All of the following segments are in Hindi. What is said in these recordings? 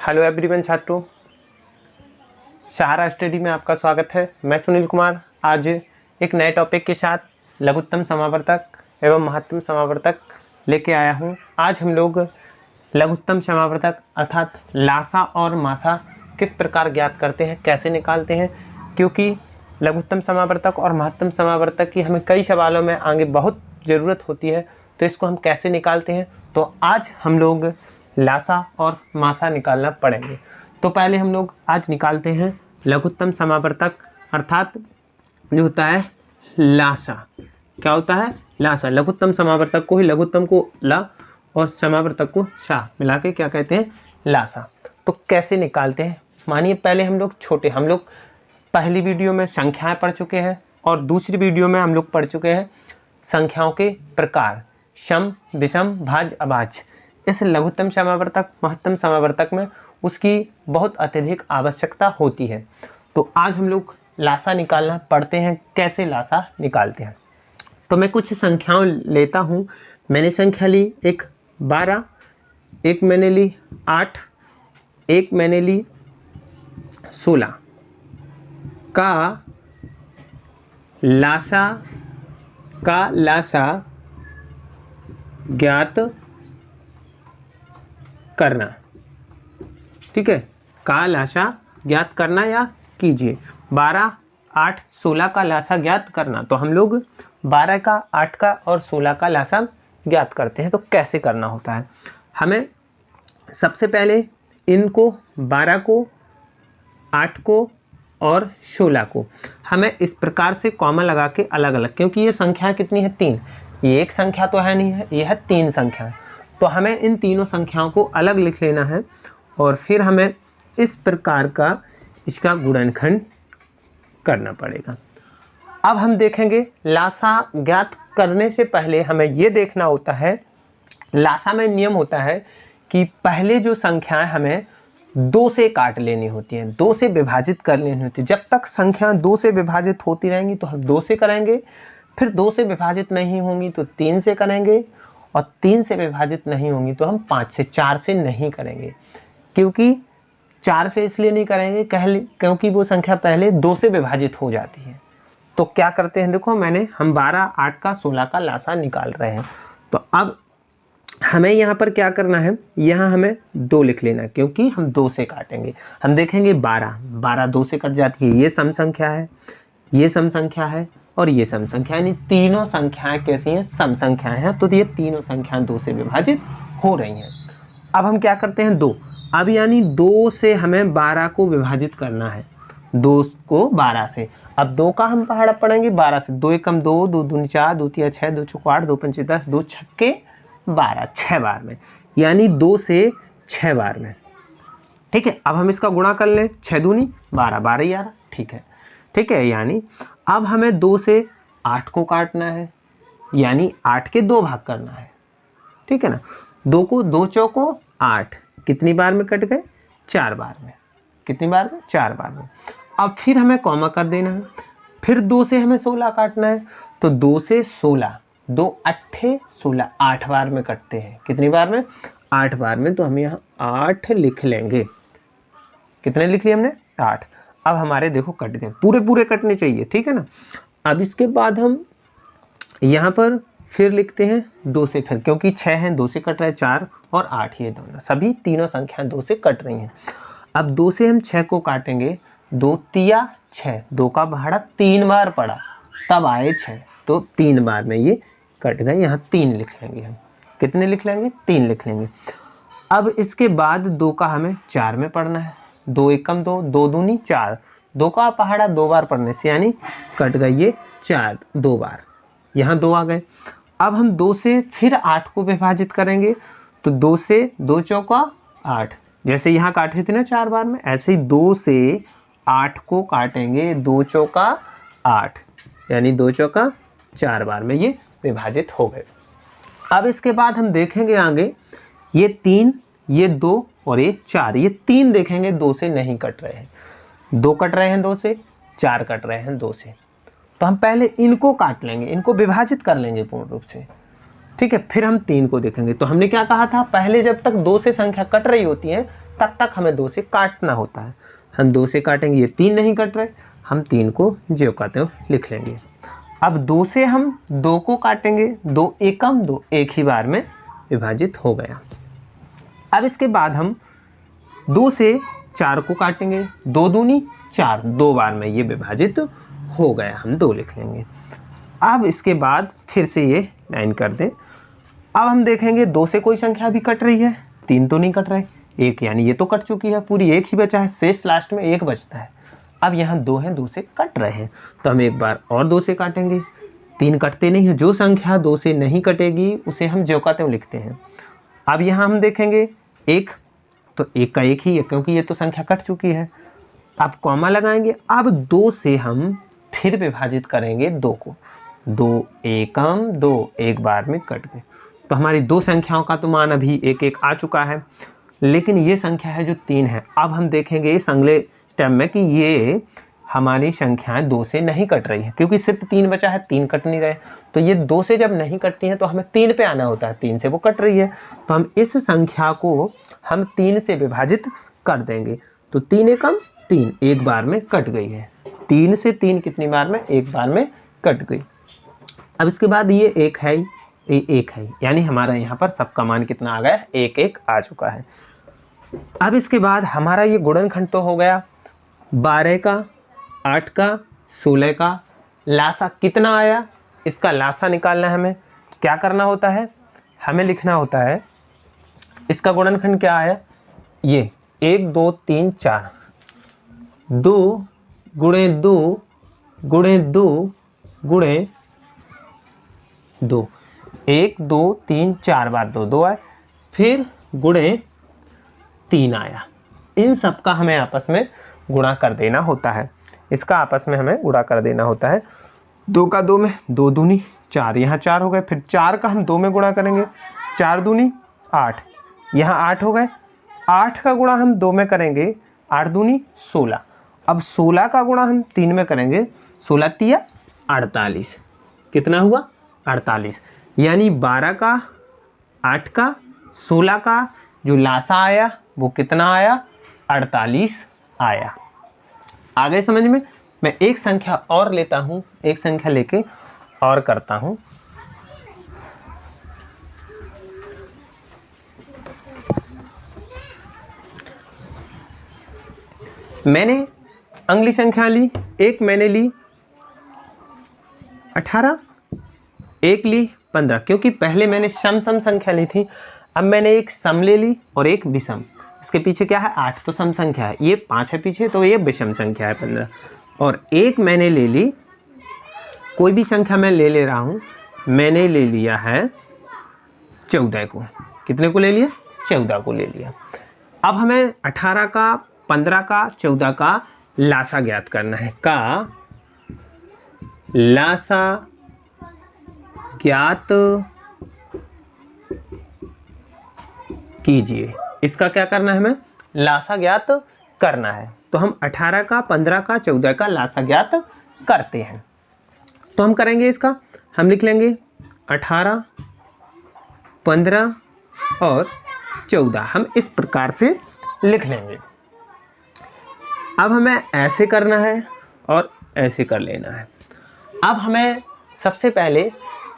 हेलो एवरीवन छात्रों, सहारा स्टडी में आपका स्वागत है। मैं सुनील कुमार आज एक नए टॉपिक के साथ लघुत्तम समावर्तक एवं महत्तम समावर्तक लेके आया हूं। आज हम लोग लघुत्तम समावर्तक अर्थात लासा और मासा किस प्रकार ज्ञात करते हैं, कैसे निकालते हैं, क्योंकि लघुत्तम समावर्तक और महत्तम समावर्तक की हमें कई सवालों में आगे बहुत ज़रूरत होती है, तो इसको हम कैसे निकालते हैं। तो आज हम लोग लासा और मासा निकालना पड़ेंगे। तो पहले हम लोग आज निकालते हैं लघुत्तम समावर्तक अर्थात जो होता है लासा। क्या होता है? लासा। लघुत्तम समावर्तक को ही, लघुत्तम को ला और समावर्तक को सा मिला के क्या कहते हैं? लासा। तो कैसे निकालते हैं? मानिए पहले हम लोग पहली वीडियो में संख्याएं पढ़ चुके हैं और दूसरी वीडियो में हम लोग पढ़ चुके हैं संख्याओं के प्रकार, सम, विषम, भाज्य, अभाज्य। इस लघुत्तम समावर्तक महत्तम समावर्तक में उसकी बहुत अत्यधिक आवश्यकता होती है। तो आज हम लोग लासा निकालना पढ़ते हैं, कैसे लासा निकालते हैं। तो मैं कुछ संख्याओं लेता हूँ। मैंने संख्या ली एक 12, एक मैंने ली 8, एक मैंने ली 16 का लासा ज्ञात करना। ठीक है, का लासा ज्ञात करना या कीजिए। 12, 8, 16 का लासा ज्ञात करना। तो हम लोग 12 का, 8 का और 16 का लासा ज्ञात करते हैं। तो कैसे करना होता है? हमें सबसे पहले इनको 12 को, 8 को और 16 को हमें इस प्रकार से कॉमा लगा के अलग अलग, क्योंकि ये संख्या कितनी है? 3। ये एक संख्या तो है नहीं है, ये है 3 संख्या। तो हमें इन तीनों संख्याओं को अलग लिख लेना है और फिर हमें इस प्रकार का इसका गुणनखंड करना पड़ेगा। अब हम देखेंगे लासा ज्ञात करने से पहले हमें ये देखना होता है, लासा में नियम होता है कि पहले जो संख्याएं हमें 2 से काट लेनी होती हैं, 2 से विभाजित कर लेनी होती है। जब तक संख्या 2 से विभाजित होती रहेंगी तो हम 2 से करेंगे, फिर 2 से विभाजित नहीं होंगी तो 3 से करेंगे, और 3 से विभाजित नहीं होंगी तो हम 5 से, 4 से नहीं करेंगे। क्योंकि 4 से इसलिए नहीं करेंगे क्योंकि वो संख्या पहले 2 से विभाजित हो जाती है। तो क्या करते हैं, देखो हम 12, 8 का, 16 का लासा निकाल रहे हैं। तो अब हमें यहाँ पर क्या करना है, यहाँ हमें 2 लिख लेना, क्योंकि हम 2 से काटेंगे। हम देखेंगे 12 2 से कट जाती है। ये सम संख्या है, ये सम संख्या है और ये सम संख्या, यानी तीनों संख्याएं कैसी हैं? सम संख्याएं हैं। तो ये तीनों संख्याएं 2 से विभाजित हो रही हैं। अब हम क्या करते हैं? 2। अब यानी 2 से हमें 12 को विभाजित करना है, 2 को 12 से। अब 2 का हम पहाड़ा पढ़ेंगे 12 से। 2 एकम 2, 2 दूनी 4, 2 तिया 6, 2 चौको 8, 2 पंचे 10, 2 छक्के 12, 6 बार में, यानी 2 से 6 बार में। ठीक है, अब हम इसका गुणा कर लें। 6 दूनी 12, 12 11। ठीक है, यानी अब हमें 2 से 8 को काटना है, यानी 8 के 2 भाग करना है। ठीक है ना, 2 को 2 चौको 8, कितनी बार में कट गए? 4 बार में। कितनी बार में? 4 बार में। अब फिर हमें कॉमा कर देना है। फिर 2 से हमें 16 काटना है, तो 2 से 16, 2 अट्ठे 16, 8 बार में कटते हैं। कितनी बार में? 8 बार में। तो हम यहाँ 8 लिख लेंगे। कितने लिख लिए हमने? 8। अब हमारे देखो कट गए, पूरे कटने चाहिए। ठीक है ना। अब इसके बाद हम यहाँ पर फिर लिखते हैं 2 से, फिर क्योंकि 6 हैं, 2 से कट रहा है, 4 और 8, ये दोनों सभी तीनों संख्याएं 2 से कट रही हैं। अब 2 से हम 6 को काटेंगे, 2 तिया 6, 2 का भाड़ा 3 बार पड़ा तब आए 6, तो 3 बार में ये कट गए। यहाँ 3 लिख लेंगे हम। कितने लिख लेंगे? 3 लिख लेंगे। अब इसके बाद 2 का हमें 4 में पढ़ना है। 2 एकम 2, 2 दूनी 4, 2 का पहाड़ा 2 बार पढ़ने से यानी कट गई ये 4, 2 बार। यहाँ 2 आ गए। अब हम 2 से फिर 8 को विभाजित करेंगे, तो 2 से 2 चौका 8, जैसे यहाँ काटे थे ना 4 बार में, ऐसे ही 2 से 8 को काटेंगे, 2 चौका 8, यानी 2 चौका 4 बार में ये विभाजित हो गए। अब इसके बाद हम देखेंगे आगे, ये 3, ये 2 और ये 4, ये 3 देखेंगे 2 से नहीं कट रहे हैं। 2 कट रहे हैं 2 से, 4 कट रहे हैं 2 से। तो हम पहले इनको काट लेंगे, इनको विभाजित कर लेंगे पूर्ण रूप से। ठीक है, फिर हम 3 को देखेंगे। तो हमने क्या कहा था, पहले जब तक 2 से संख्या कट रही होती है तब तक हमें 2 से काटना होता है। हम 2 से काटेंगे, ये 3 नहीं कट रहे, हम 3 को ज्यों का त्यों लिख लेंगे। अब 2 से हम 2 को काटेंगे, 2 एकम 2 एक ही बार में विभाजित हो गया। अब इसके बाद हम 2 से 4 को काटेंगे, 2 दूनी 4, 2 बार में ये विभाजित हो गया, हम 2 लिख लेंगे। अब इसके बाद फिर से ये लाइन कर दें। अब हम देखेंगे 2 से कोई संख्या भी कट रही है, 3 तो नहीं कट रहे, 1 यानी ये तो कट चुकी है पूरी, 1 ही बचा है, शेष लास्ट में 1 बचता है। अब यहाँ 2 हैं, 2 से कट रहे हैं, तो हम एक बार और 2 से काटेंगे, 3 कटते नहीं है, जो संख्या 2 से नहीं कटेगी उसे हम ज्यों का त्यों लिखते हैं। अब यहाँ हम देखेंगे 1, तो 1 का 1 ही है क्योंकि ये तो संख्या कट चुकी है। अब कॉमा लगाएंगे, अब 2 से हम फिर विभाजित करेंगे 2 को, 2 एकम 2 एक बार में कट गए, तो हमारी 2 संख्याओं का तो मान अभी 1 1 आ चुका है, लेकिन ये संख्या है जो 3 है। अब हम देखेंगे इस अगले स्टेप में कि ये हमारी संख्याएं 2 से नहीं कट रही है, क्योंकि सिर्फ 3 बचा है, 3 कट नहीं रहे, तो ये 2 से जब नहीं कटती हैं तो हमें 3 पे आना होता है, 3 से वो कट रही है, तो हम इस संख्या को हम 3 से विभाजित कर देंगे, तो 3 एकम 3 एक बार में कट गई है, 3 से 3 कितनी बार में, एक बार में कट गई। अब इसके बाद ये 1 है, ये 1 है, यानी हमारा यहाँ पर सबका मान कितना आ गया, 1 1 आ चुका है। अब इसके बाद हमारा ये गुणनखंड तो हो गया, 12 का 8 का 16 का लासा कितना आया, इसका लासा निकालना है हमें। क्या करना होता है, हमें लिखना होता है इसका गुणनखंड क्या आया, ये 1 2 3 4, 2 गुणे 2 गुणे 2 गुणे 2, 1 2 3 4 बार 2 2 आए, फिर गुणे 3 आया। इन सब का हमें आपस में गुणा कर देना होता है, इसका आपस में हमें गुणा कर देना होता है। 2 का 2 में 2 दूनी 4, यहाँ 4 हो गए, फिर 4 का हम 2 में गुणा करेंगे, 4 दूनी 8, यहाँ 8 हो गए, 8 का गुणा हम 2 में करेंगे, 8 दूनी 16, अब 16 का गुणा हम 3 में करेंगे, 16 तिया 48, कितना हुआ 48, यानी 12 का 8 का 16 का जो लासा आया वो कितना आया, 48 आया। आ गए समझ में। मैं एक संख्या और लेता हूं, एक संख्या लेके और करता हूं। मैंने अगली संख्या ली, एक मैंने ली 18, एक ली 15, क्योंकि पहले मैंने सम सम संख्या ली थी, अब मैंने एक सम ले ली और एक विषम। इसके पीछे क्या है, 8 तो सम संख्या है, ये 5 है पीछे, तो ये विषम संख्या है 15। और एक मैंने ले ली, कोई भी संख्या मैं ले रहा हूँ, मैंने ले लिया है 14 को। कितने को ले लिया, 14 को ले लिया। अब हमें 18 का 15 का 14 का लासा ज्ञात करना है। का लासा ज्ञात कीजिए। इसका क्या करना है, हमें लासा ज्ञात करना है। तो हम 18 का 15 का 14 का लासा ज्ञात करते हैं। तो हम करेंगे इसका, हम लिख लेंगे 18 15 और 14, हम इस प्रकार से लिख लेंगे। अब हमें ऐसे करना है और ऐसे कर लेना है। अब हमें सबसे पहले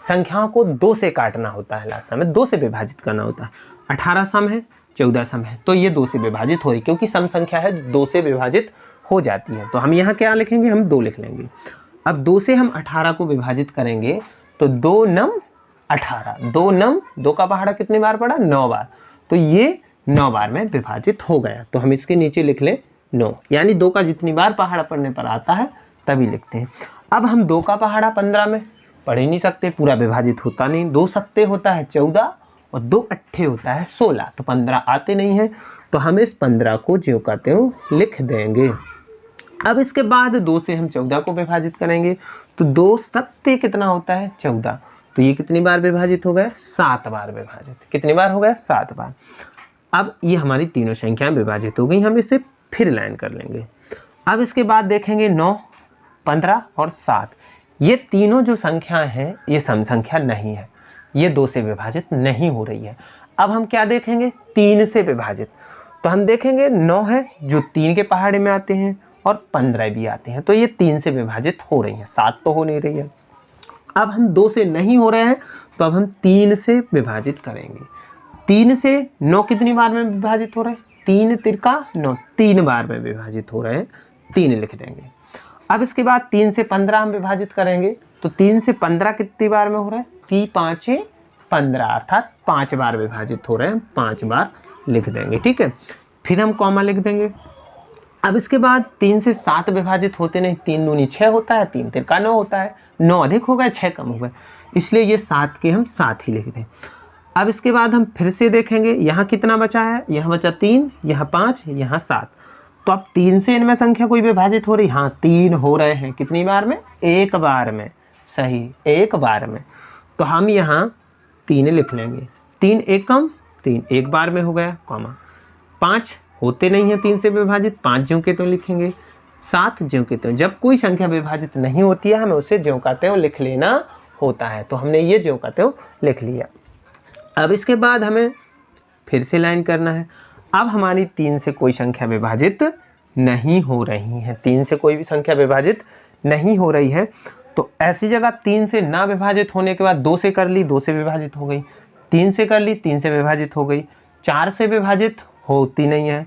संख्याओं को 2 से काटना होता है, लासा में 2 से विभाजित करना होता है। 18 सम है, 14 सम है, तो ये 2 से विभाजित हो रही, क्योंकि सम संख्या है 2 से विभाजित हो जाती है। तो हम यहाँ क्या लिखेंगे, हम 2 लिख लेंगे। अब 2 से हम 18 को विभाजित करेंगे तो 2 नम 18, 2 नम 2 का पहाड़ा कितनी बार पड़ा, 9 बार, तो ये 9 बार में विभाजित हो गया। तो हम इसके नीचे लिख लें 9, यानी 2 का जितनी बार पहाड़ा पढ़ने पर आता है तभी लिखते हैं। अब हम 2 का पहाड़ा 15 में पढ़ ही नहीं सकते, पूरा विभाजित होता नहीं, 2 सत्ते होता है 14 और 2 अट्ठे होता है 16, तो 15 आते नहीं है, तो हम इस 15 को ज्यों का त्यों लिख देंगे। अब इसके बाद 2 से हम 14 को विभाजित करेंगे, तो 2 सत्ते कितना होता है 14, तो ये कितनी बार विभाजित हो गया, 7 बार विभाजित। कितनी बार हो गया, 7 बार। अब ये हमारी तीनों संख्याएं विभाजित हो गई, हम इसे फिर लाइन कर लेंगे। अब इसके बाद देखेंगे 9 15 और 7, ये तीनों जो संख्याएं हैं ये सम संख्या नहीं है, ये 2 से विभाजित नहीं हो रही है। अब हम क्या देखेंगे, 3 से विभाजित, तो हम देखेंगे 9 है जो 3 के पहाड़े में आते हैं और 15 भी आते हैं, तो ये 3 से विभाजित हो रही हैं, 7 तो हो नहीं रही है। अब हम 2 से नहीं हो रहे हैं तो अब हम 3 से विभाजित करेंगे। 3 से 9 कितनी बार में विभाजित हो रहे हैं? 3 तिरका 9, 3 बार में विभाजित हो रहे हैं, 3 लिख देंगे। अब इसके बाद 3 से 15 हम विभाजित करेंगे, तो 3 से 15 कितनी बार में हो रहा है? 3 5 15, अर्थात 5 बार विभाजित हो रहे हैं, 5 बार लिख देंगे। ठीक है, फिर हम कॉमा लिख देंगे। अब इसके बाद 3 से 7 विभाजित होते नहीं, 3 दूनी 6 होता है, 3 तिरका 9 होता है, 9 अधिक हो गए 6 कम हो गए, इसलिए ये 7 के हम 7 ही लिख दें। अब इसके बाद हम फिर से देखेंगे यहाँ कितना बचा है, यहाँ बचा 3, यहाँ 5, यहाँ 7। तो अब 3 से इनमें संख्या कोई विभाजित हो रही? हाँ, 3 हो रहे हैं। कितनी बार में? एक बार में। सही, एक बार में। तो हम यहाँ 3 लिख लेंगे। 3 एक कम 3 एक बार में हो गया, कॉमा। 5 होते नहीं है 3 से विभाजित, 5 ज्यों के त्यों लिखेंगे। 7 ज्यों के त्यों। जब कोई संख्या विभाजित नहीं होती है हमें उसे ज्यों का त्यों लिख लेना होता है, तो हमने ये ज्यों का त्यों लिख लिया। अब इसके बाद हमें फिर से लाइन करना है। अब हमारी 3 से कोई संख्या विभाजित नहीं हो रही है, 3 से कोई भी संख्या विभाजित नहीं हो रही है, तो ऐसी जगह 3 से ना विभाजित होने के बाद 2 से कर ली, 2 से विभाजित हो गई, 3 से कर ली, 3 से विभाजित हो गई, 4 से विभाजित होती नहीं है।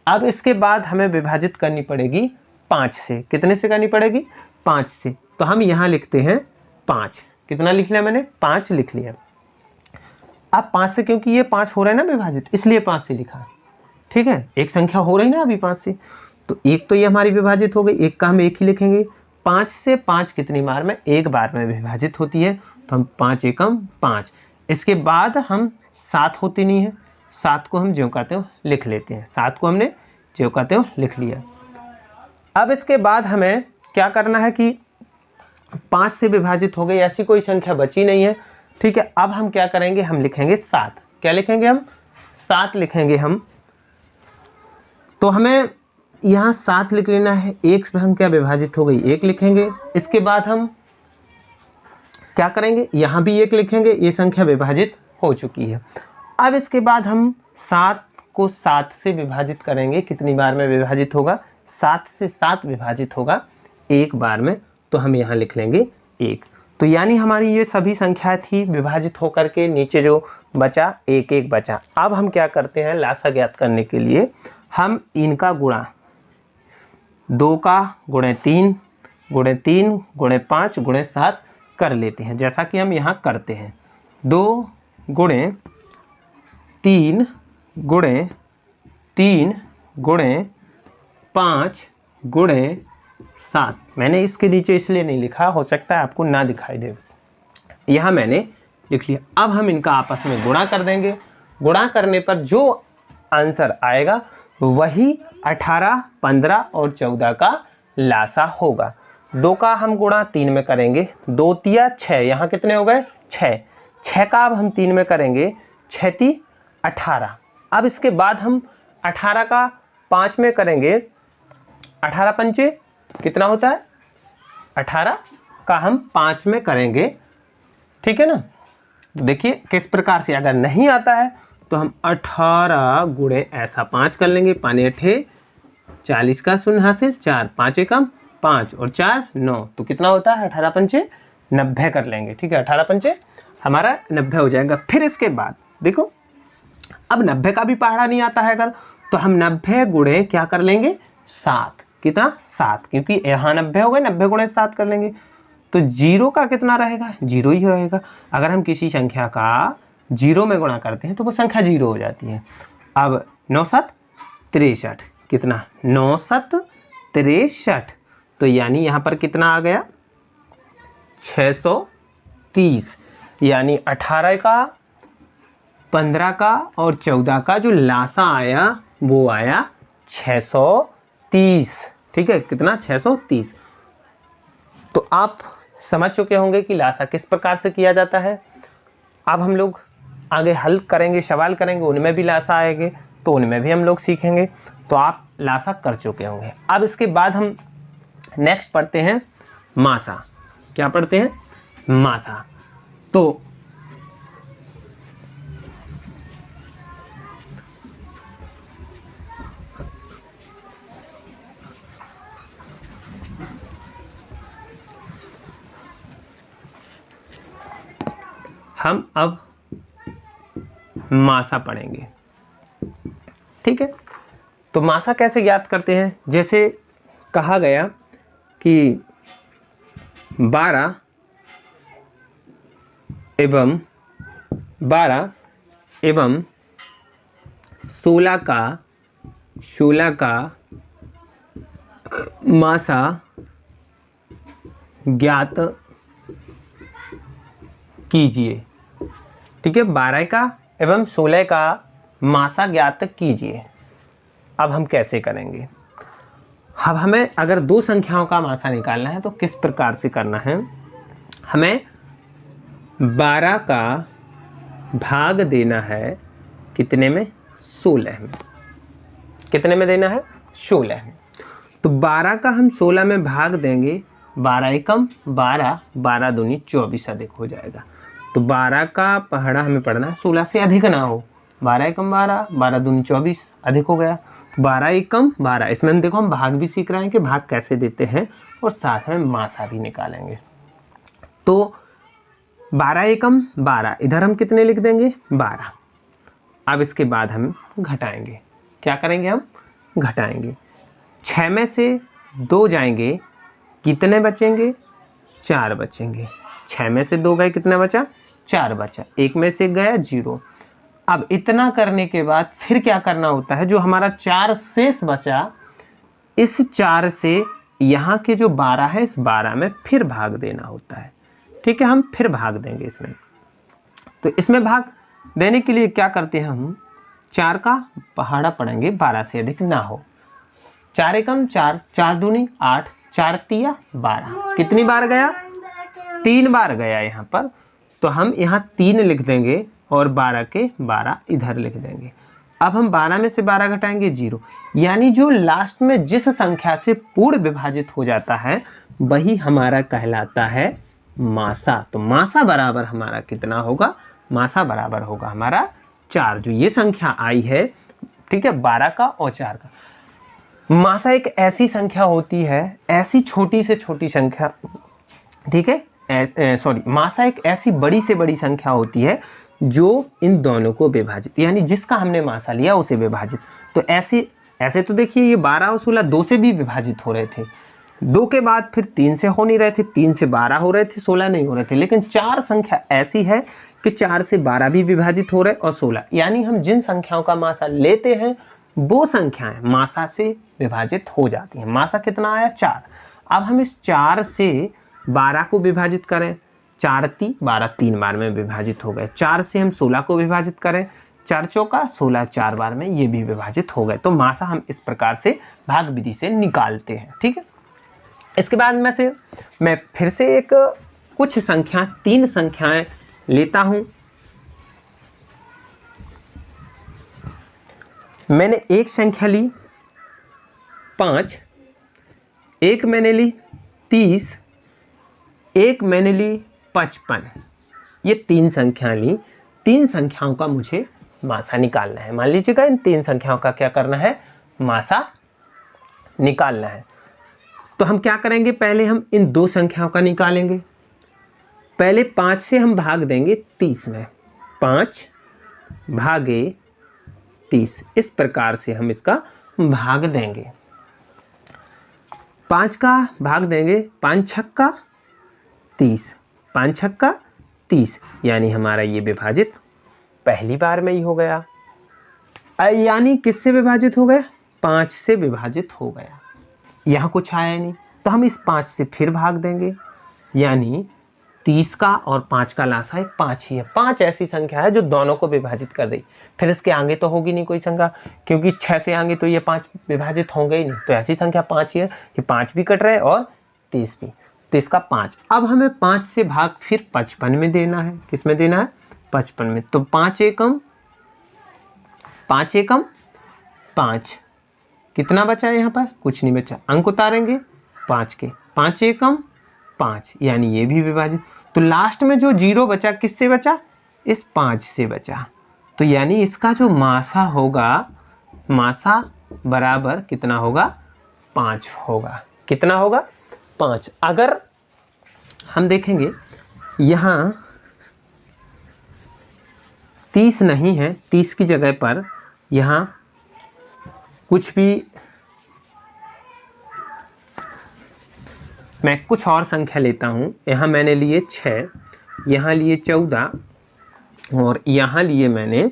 अब इसके बाद हमें विभाजित करनी पड़ेगी 5 से। कितने से करनी पड़ेगी? 5 से। तो हम यहाँ लिखते हैं 5। कितना लिख लिया मैंने? 5 लिख लिया। अब 5 से, क्योंकि ये 5 हो रहा है ना विभाजित, इसलिए 5 से लिखा। ठीक है, एक संख्या हो रही ना अभी 5 से, तो एक तो ये हमारी विभाजित हो गई, एक का हम एक ही लिखेंगे। 5 से 5 कितनी बार में? एक बार में विभाजित होती है, तो हम 5 एकम 5। इसके बाद हम 7 होती नहीं है, 7 को हम ज्यों का त्यों लिख लेते हैं। 7 को हमने ज्यों का त्यों लिख लिया। अब इसके बाद हमें क्या करना है कि 5 से विभाजित हो गई, ऐसी कोई संख्या बची नहीं है। ठीक है, अब हम क्या करेंगे? हम लिखेंगे 7। क्या लिखेंगे हम? 7 लिखेंगे हम। तो हमें यहाँ 7 लिख लेना है। एक संख्या विभाजित हो गई, 1 लिखेंगे। इसके बाद हम क्या करेंगे? यहाँ भी 1 लिखेंगे, ये संख्या विभाजित हो चुकी है। अब इसके बाद हम 7 को 7 से विभाजित करेंगे। कितनी बार में विभाजित होगा? 7 से 7 विभाजित होगा एक बार में, तो हम यहाँ लिख लेंगे 1। तो यानी हमारी ये सभी संख्या थी विभाजित होकर के नीचे जो बचा 1 1 बचा। अब हम क्या करते हैं? लासा ज्ञात करने के लिए हम इनका गुणा 2 का गुणे 3 गुणे 3 गुणे 5 गुणे 7 कर लेते हैं, जैसा कि हम यहाँ करते हैं। 2 गुणे 3 गुणे 3 गुणे 5 गुणे 7। मैंने इसके नीचे इसलिए नहीं लिखा, हो सकता है आपको ना दिखाई दे, यहाँ मैंने लिख लिया। अब हम इनका आपस में गुणा कर देंगे। गुणा करने पर जो आंसर आएगा वही 18, 15 और 14 का लासा होगा। 2 का हम गुणा 3 में करेंगे, 2 तिया 6, यहाँ कितने हो गए? 6। 6 का अब हम 3 में करेंगे, 6 ती 18। अब इसके बाद हम 18 का 5 में करेंगे, 18 पंचे कितना होता है? 18 का हम 5 में करेंगे। ठीक है ना? देखिए किस प्रकार से, अगर नहीं आता है तो हम 18 गुणे ऐसा 5 कर लेंगे। 5 8 40 का शून्य हासिल 4, 5 एकम 5 और 4 9, तो कितना होता है? 18 पंचे 90 कर लेंगे। ठीक है, 18 पंचे हमारा 90 हो जाएगा। फिर इसके बाद देखो, अब 90 का भी पहाड़ा नहीं आता है अगर, तो हम 90 गुणे क्या कर लेंगे? 7। कितना? 7, क्योंकि यहाँ 90 हो गए, 90 गुणे 7 कर लेंगे, तो 0 का कितना रहेगा? 0 ही रहेगा। अगर हम किसी संख्या का 0 में गुणा करते हैं तो वो संख्या 0 हो जाती है। अब 9 7 63, कितना? 9 7 63, तो यानी यहाँ पर कितना आ गया? 630। यानी 18 का, 15 का और 14 का जो लासा आया वो आया 630। ठीक है, कितना? 630। तो आप समझ चुके होंगे कि लासा किस प्रकार से किया जाता है। अब हम लोग आगे हल करेंगे, सवाल करेंगे, उनमें भी लासा आएंगे, तो उनमें भी हम लोग सीखेंगे। तो आप लासा कर चुके होंगे। अब इसके बाद हम नेक्स्ट पढ़ते हैं मासा। क्या पढ़ते हैं? मासा। तो हम अब मासा पढ़ेंगे। ठीक है, तो मासा कैसे ज्ञात करते हैं? जैसे कहा गया कि 12 एवं 16 का मासा ज्ञात कीजिए। ठीक है, 12 का एवं 16 का मासा ज्ञात कीजिए। अब हम कैसे करेंगे? अब हमें अगर दो संख्याओं का मासा निकालना है तो किस प्रकार से करना है? हमें 12 का भाग देना है कितने में? 16 में। कितने में देना है? 16 में। तो 12 का हम 16 में भाग देंगे, 12 एकम 12, 12 दूनी 24 अधिक हो जाएगा। तो 12 का पहाड़ा हमें पढ़ना है 16 से अधिक ना हो। 12 एकम 12, 12 दूनी 24 अधिक हो गया। 12 एकम 12, इसमें हम देखो हम भाग भी सीख रहे हैं कि भाग कैसे देते हैं और साथ में मासा भी निकालेंगे। तो 12 एकम 12, इधर हम कितने लिख देंगे? 12। अब इसके बाद हम घटाएंगे। क्या करेंगे? हम घटाएंगे। 6 में से 2 जाएंगे, कितने बचेंगे? 4 बचेंगे। 6 में से 2 गए, कितना बचा? 4 बचा। 1 में से गया 0। अब इतना करने के बाद फिर क्या करना होता है? जो हमारा 4 शेष बचा, इस 4 से यहाँ के जो 12 है, इस 12 में फिर भाग देना होता है। ठीक है, हम फिर भाग देंगे इसमें। तो इसमें भाग देने के लिए क्या करते हैं? हम 4 का पहाड़ा पढ़ेंगे 12 से अधिक ना हो। 4 एकम 4, 4 दूनी 8, 4 तिया 12। कितनी बार गया? 3 बार गया यहाँ पर। तो हम यहाँ 3 लिख देंगे और 12 के 12 इधर लिख देंगे। अब हम 12 में से 12 घटाएंगे 0, यानी जो लास्ट में जिस संख्या से पूर्ण विभाजित हो जाता है वही हमारा कहलाता है मासा। तो मासा बराबर हमारा कितना होगा? मासा बराबर होगा हमारा 4। जो ये संख्या आई है, ठीक है, 12 का और 4 का। मासा एक ऐसी संख्या होती है, ऐसी छोटी से छोटी संख्या, ठीक है, मासा एक ऐसी बड़ी से बड़ी संख्या होती है जो इन दोनों को विभाजित, यानी जिसका हमने मासा लिया उसे विभाजित। तो ऐसे तो देखिए ये 12 और 16 2 से भी विभाजित हो रहे थे, 2 के बाद फिर 3 से हो नहीं रहे थे, 3 से 12 हो रहे थे, 16 नहीं हो रहे थे। लेकिन 4 संख्या ऐसी है कि 4 से 12 भी विभाजित हो रहे और 16, यानी हम जिन संख्याओं का मासा लेते हैं वो संख्याएं मासा से विभाजित हो जाती हैं। मासा कितना आया? 4। अब हम इस 4 से 12 को विभाजित करें, 4 × 12, 3 बार में विभाजित हो गए। 4 से हम 16 को विभाजित करें, 4 चौका 16, 4 बार में ये भी विभाजित हो गए। तो मासा हम इस प्रकार से भाग विधि से निकालते हैं। ठीक है, इसके बाद में से मैं फिर से एक कुछ संख्या 3 संख्याएं लेता हूं। मैंने एक संख्या ली 5, एक मैंने ली 30, एक मैंने ली 55। ये 3 संख्याएं ली। 3 संख्याओं का मुझे मासा निकालना है। मान लीजिएगा इन 3 संख्याओं का क्या करना है? मासा निकालना है। तो हम क्या करेंगे? पहले हम इन 2 संख्याओं का निकालेंगे। पहले 5 से हम भाग देंगे 30 में, 5 भागे 30, इस प्रकार से हम इसका भाग देंगे। 5 का भाग देंगे, 5 छक्का 30, 5 छक्का 30, यानी हमारा ये विभाजित पहली बार में ही हो गया। यानी किससे विभाजित हो गया? 5 से विभाजित हो गया। यहाँ कुछ आया नहीं तो हम इस 5 से फिर भाग देंगे, यानी 30 का और 5 का लासा 5 ही है। 5 ऐसी संख्या है जो दोनों को विभाजित कर देगी। फिर इसके आगे तो होगी नहीं कोई संख्या, क्योंकि 6 से आगे तो ये 5 विभाजित होंगे ही नहीं। तो ऐसी संख्या 5 ही है कि 5 भी कट रहे हैं और 30 भी। तो इसका 5। अब हमें 5 से भाग फिर 55 में देना है। किस में देना है? 55 में। तो 5 एकम 5, कितना बचा है यहाँ पर? कुछ नहीं बचा। अंक उतारेंगे 5 के, 5 एकम 5, यानी ये भी विभाजित। तो लास्ट में जो 0 बचा किससे बचा? इस 5 से बचा। तो यानी इसका जो मासा होगा, मासा बराबर कितना होगा? 5 होगा। कितना होगा? 5। अगर हम देखेंगे यहाँ 30 नहीं है, 30 की जगह पर यहाँ कुछ भी मैं कुछ और संख्या लेता हूँ। यहाँ मैंने लिए 6, यहाँ लिए 14 और यहाँ लिए मैंने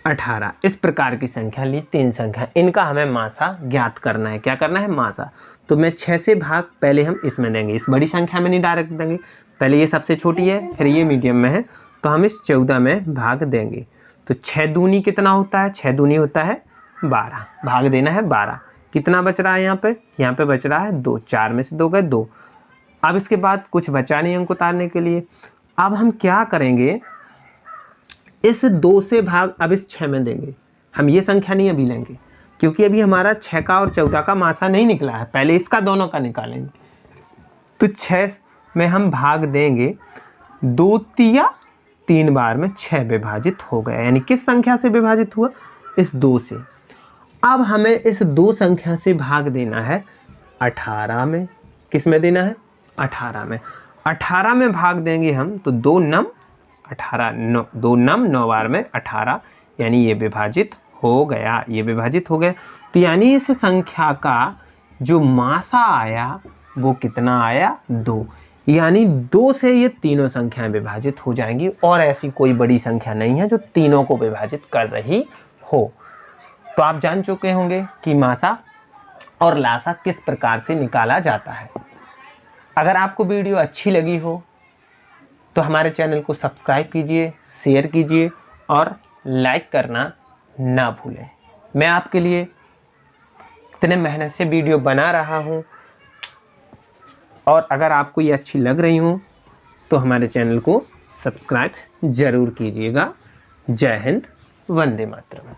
18। इस प्रकार की संख्या ली, 3 संख्या, इनका हमें मासा ज्ञात करना है। क्या करना है? मासा। तो मैं 6 से भाग पहले हम इसमें देंगे, इस बड़ी संख्या में नहीं डायरेक्ट देंगे, पहले ये सबसे छोटी है फिर ये मीडियम में है, तो हम इस 14 में भाग देंगे। तो 6 दूनी कितना होता है? 6 दूनी होता है 12, भाग देना है 12। कितना बच रहा है यहाँ पे बच रहा है 2, 4 में से 2 गए 2। अब इसके बाद कुछ बचा नहीं अंक उतारने के लिए। अब हम क्या करेंगे, इस 2 से भाग अब इस 6 में देंगे। हम ये संख्या नहीं अभी लेंगे क्योंकि अभी हमारा 6 का और 14 का मासा नहीं निकला है, पहले इसका दोनों का निकालेंगे। तो 6 में हम भाग देंगे, 2 तिया 3 बार में 6 विभाजित हो गया, यानी किस संख्या से विभाजित हुआ? इस 2 से। अब हमें इस 2 संख्या से भाग देना है 18 में। किस में देना है? 18 में। 18 में भाग देंगे हम तो 2 नम 18, 2 नम 9 बार में 18, यानी ये विभाजित हो गया, ये विभाजित हो गया। तो यानी इस संख्या का जो मासा आया वो कितना आया? 2। यानी 2 से ये तीनों संख्याएं विभाजित हो जाएंगी और ऐसी कोई बड़ी संख्या नहीं है जो तीनों को विभाजित कर रही हो। तो आप जान चुके होंगे कि मासा और लासा किस प्रकार से निकाला जाता है। अगर आपको वीडियो अच्छी लगी हो तो हमारे चैनल को सब्सक्राइब कीजिए, शेयर कीजिए और लाइक करना ना भूलें। मैं आपके लिए इतने मेहनत से वीडियो बना रहा हूँ और अगर आपको ये अच्छी लग रही हो तो हमारे चैनल को सब्सक्राइब ज़रूर कीजिएगा। जय हिंद, वंदे मातरम।